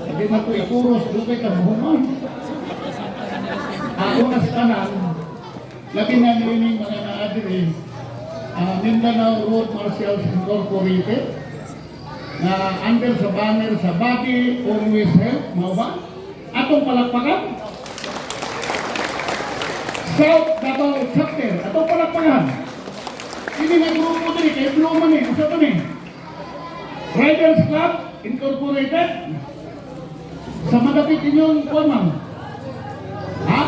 Hindi na ko ikuros, dukay ka buhon. Ako na sa kanan, labi na nilining mga naadirin, Mindanao Road Martials Incorporated, na under sa banner sa Body Always Help, mga ba? Atong palakpakan. South Davao Chapter, atong palakpakan. Ini nga grupo din, kay Bluman eh, usa to ni. Riders Club Incorporated, sa madapit inyong kuwan, ha?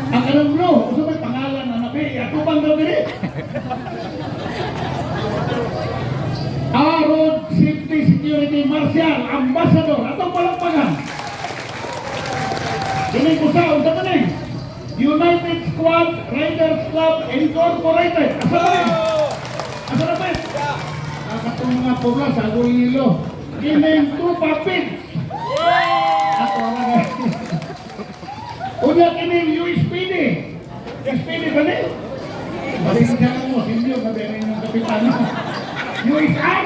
Ang kanang blue, usa may pangalan na nabi, atupang daw diri. Road Safety Security Marshal Ambassador, atong palakpakan. Dili ko sa unsa man eh. United Squad Riders Club Incorporated. Asa ba? Asa na ba? Katong mga pobla sa Aguililo. Kining Trupa Pigs. Ato na nga. Unya kining USPD. USPD ba ni? Balikan mo, hindi yung gabi ng kapitan. USI?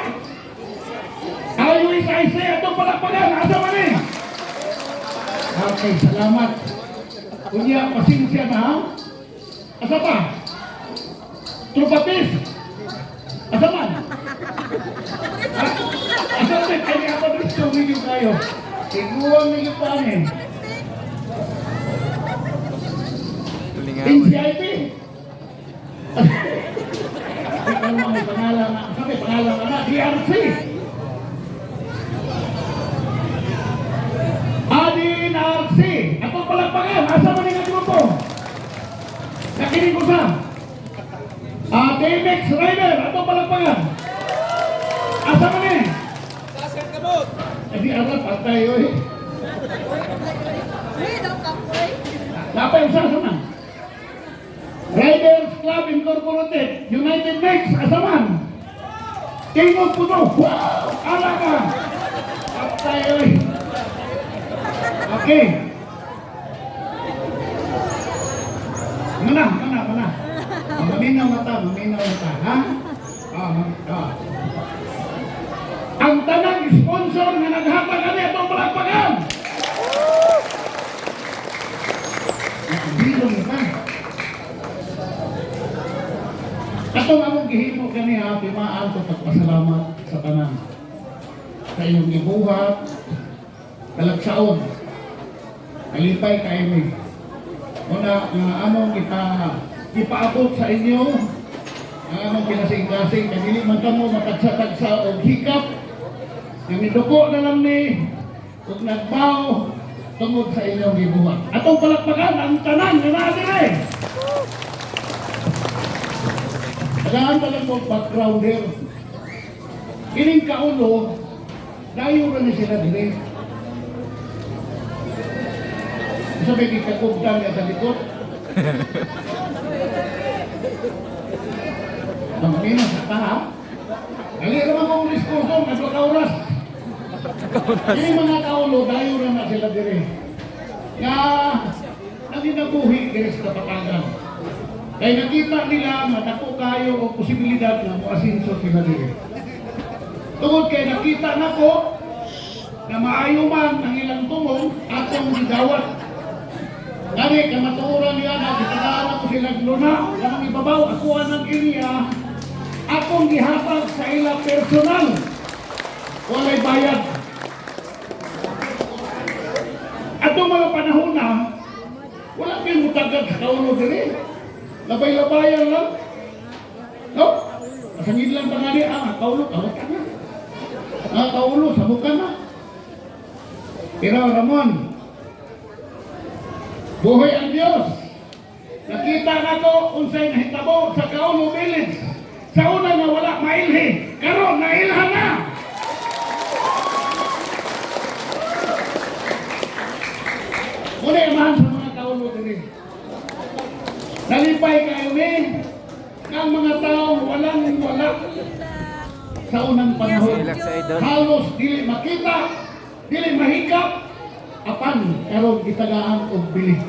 USI say, atong palakpakan. Asa ba ni? Okay, salamat. Unya, pasensya na ha? Asa pa? Trupapis? Asa man? Asa man? Kaya ako dito video kayo. Iguang nyo panin. NCIP? Ikaw mga pangalan na, sabi pangalan na, DRC? Adin RC, atong palakpakan, asa man nga grupo? Nakinig ko sa DMX Rider, atong palakpakan. Asa man eh? Kasir ka mo! Hindi alam, patay oy. Napay usa sa man. Riders Club Incorporated, United Mix, asa man? King of Puno, wow! Alaga! Patay oy. Okay. Mana. Maminaw mata, ha? Ang tanang sponsor na naghatag kami itong palakpakan. Bilong pa. Atong among gihimo kani ha, pimaan ko pagpasalamat sa tanan. Sa inyong gibuhat, kalagsaon. Kalipay kayo ni. Una, nga among ipaabot sa inyo, ang among kinasing-kasing, kanili man kamo matagsa-tagsa o hikap, nga miduko na lang ni, ug nagbaw, tungod sa inyong gibuhat. Atong palakpakan, ang tanan, na natin Kailangan talang mo background here. Ining kaulo, dayo na sila din. Sabi kikakubdan niya sa likod. Pangina sa taha. Kali naman kong diskurso, nagpakauras. Ini mga kaulo, dayo na sila dire. Nga, naginabuhi dire sa kapatagan. Kaya nakita nila, matako kayo o posibilidad na mo-asinso sila dire. Tungod kaya nakita na ko, na maayo man ang ilang tungong, atong gigawat. Dari kamaturan niya na kitagaran ko silang luna, lamang ibabaw, akuan ng iniya, akong gihatag sa ilang personal. Walay bayad. Atong mga panahon na, wala kayo mutagad sa kaulo diri. Labay-labayan lang. No? Masangid lang pangani, kaulo, kawat ka na. Kaulo, sabukan na. Pero Ramon, buhay ang Diyos. Nakita na ko unsay nahitabo sa Kaulo Village. Sa una nga wala mailhi, karon nailhan na. Muna imahan sa mga Kaulo diri. Nalipay kayo ni ng mga taong walang-wala sa unang panahon. Halos dili makita, dili mahikap, apan karon gitagaan og bili.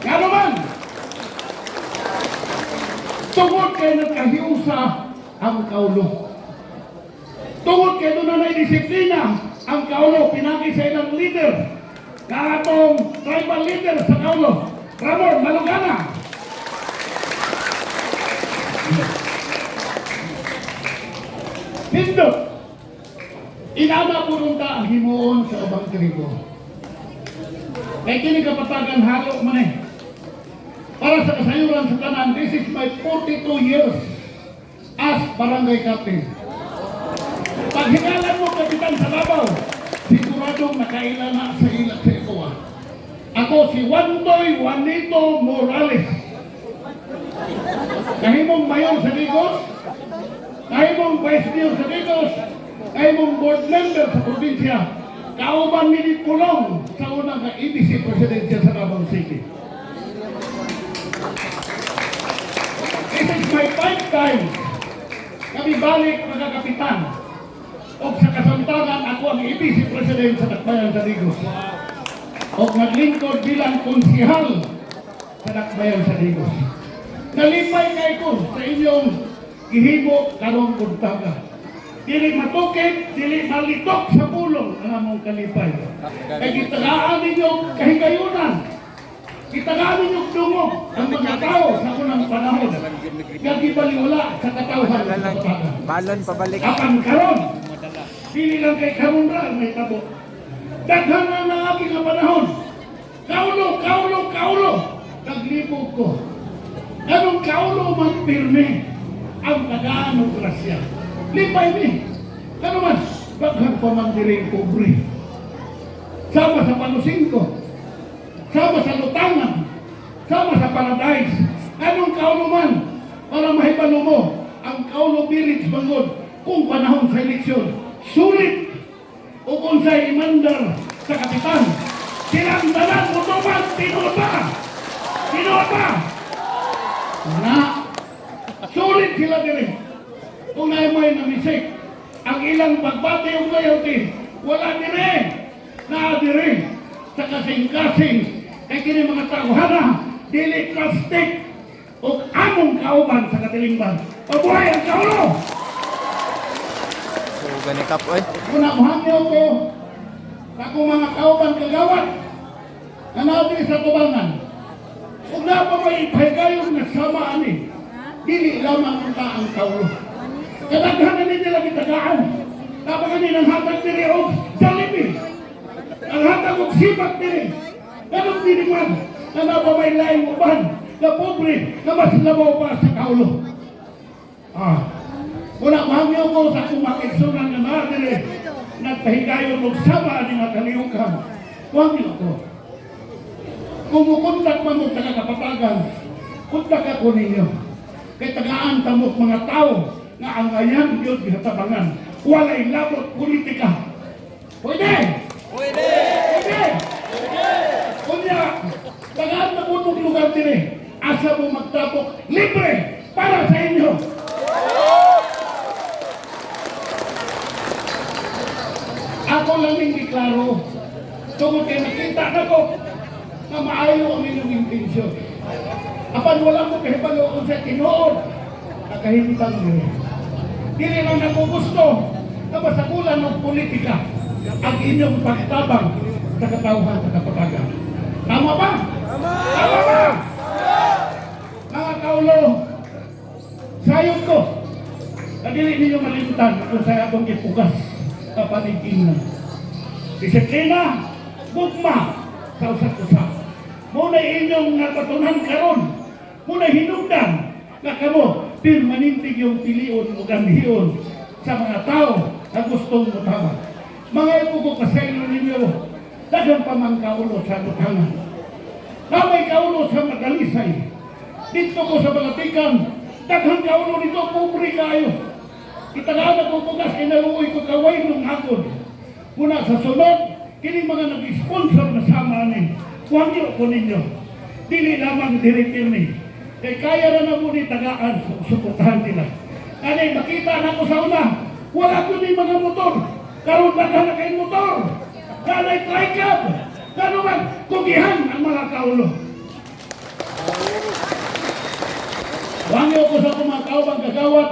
Kano man? Tungod kay nagkahiusa ang kaulo. Tungod kay doon na disiplina ang ang kaulo pinagi sa ilang leader. Nga atong tribal leader sa kaulo, Ramon Malugana. Pindot, inama po nung ang himuon sa ubang tribo. Kaya kini kapatagan halo man eh. Para sa kasayuran sa tanan, this is my 42 years as barangay captain. Pag hinalan mo kapitan sa Labaw, siguradong nakailan na sa ilat sa ito. Ako si Wantoy Juanito Morales. Kahimong mayor sa Digos, kahimong vice mayor sa Digos, kahimong board member sa probinsya, kauban ni Pulong sa unang ka-EBC presidensya sa Davao City. This is my 5th time kami balik mga kapitan. O sa kasamtangan ako ang EBC president sa Dakbayan sa Digos. O naglingkod bilang konsihal sa Dakbayan sa Digos. Nalipay kay ko sa inyong gihimo karong buntaga. Dili matukid, dili malitok sa pulong ang among kalipay. Kaya gitagaan ninyo kahigayunan. Gitagaan ninyo dungog ang mga tao sa unang panahon. Gagibaliwala sa katawhan sa kapatagan. Balon pabalik. Apan karon, dili lang kay karon ra may tabo. Daghan na ng aking panahon. Kaulo, kaulo, kaulo. Naglibog ko. Anong kaulo man pirme ang tagaan ng grasya. Lipay ni. Ano man, baghang pamandiring pobre. Sama sa panusing ko. Sama sa lutangan. Sama sa paradise. Anong kaulo man para mahibalo mo ang kaulo village bangod kung panahon sa eleksyon. Sulit o kung sa imandar sa kapitan. Silang dalan mo naman, tinota! Tinota! Na, sulit sila din. Kung ay may namisik, ang ilang pagbati yung loyalty, wala din na din sa kasing-kasing kay kini mga tauhana, dili plastic o among kauban sa katilingban. Pabuhay ang kaulo! So, gani kap, oy. Kung nakuhangyo ko, sa akong mga kauban kagawad, na natin sa tubangan, kung na pa may ipahigayon na sama ani, dili lamang ang kaulo. Kadaghanan nila gitagaan. Tapos ng hatag diri og Jollibee. Ang hatag og sipag diri. Ganun din man na napamay laing uban na pobre na mas labaw pa sa kaulo. Wala mahangyo ko sa akong makiksunan na mga diri nagpahigayon og sama ni mga kaliukan. Huwag niyo ko. Kung mukundak man mo taga-kapatagan, kundak ako ninyo. Kay tagaan tamok mga tao nga ang ayan yun gihatabangan. Walay labot politika. Pwede! Pwede! Pwede! Pwede! Kunya, tagaan na punong lugar din asa mo magtapok libre para sa inyo. Ako lang yung deklaro. Tungkol kayo nakita na ko na maayo ang inyong intensyon. Apan wala ko kahibalo sa tinuod. Nakahintang nyo. Dili lang ako gusto na masakulan ng politika ang inyong pagtabang sa katauhan sa kapatagan. Tama ba? Tama! Tama ba? Mga kaulo, sayot ko na dili ninyo malimtan kung sa atong ipugas sa paniginan. Disiplina, gugma sa usap-usap. Muna inyong napatunan karon, muna hinugdan na kamo permanentig yung pilion o gandiyon sa mga tao na gustong mutama. Mga ipugo kasaylo ninyo, dagang pamangkaulo sa lutangan. Kamay kaulo sa Magalisay. Dito ko sa Balatikan, dagang kaulo nito, pobre kayo. Itagaan ako bukas, inaluoy ko kaway nung hapon. Muna sa sunod, kini mga nag-sponsor na sama ni. Huwag niyo ko ninyo. Dili lamang diripirmi. Kaya kaya na mo ni tagaan, suportahan nila. Kaya makita na ko sa una, wala ko ni mga motor. Karoon na na kayong motor. Kaya tricab. Kano man, kugihan ang mga kaulo. Huwag niyo ko sa kumakawang gagawad.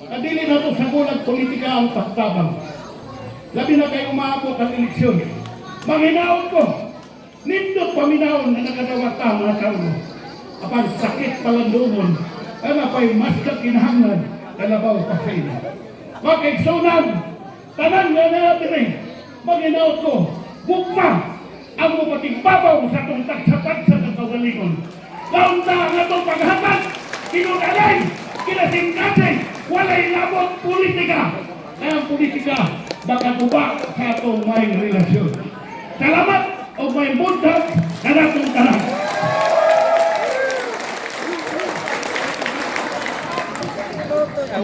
Kadili na ito sa bulag politika ang pagtabang. labi na kayo umabot ang eleksyon. Manginaon ko, nindot paminaon na nakadawata mga kaulo. Apan sakit palandungon, ano pa'y mas kakinahanglan, kalabaw pa sa ina. Makaigsunan, tanan nga natin eh, manginaon ko, bukma, ang mupating babaw sa itong tagsa-tagsa ng kagalingon. Kaunta ang itong paghatag, kinunalay, kinasing-kasing, walay labot politika. Kaya ang politika, baka tuba sa itong may relasyon. Salamat o may buntag, kanatong tanan.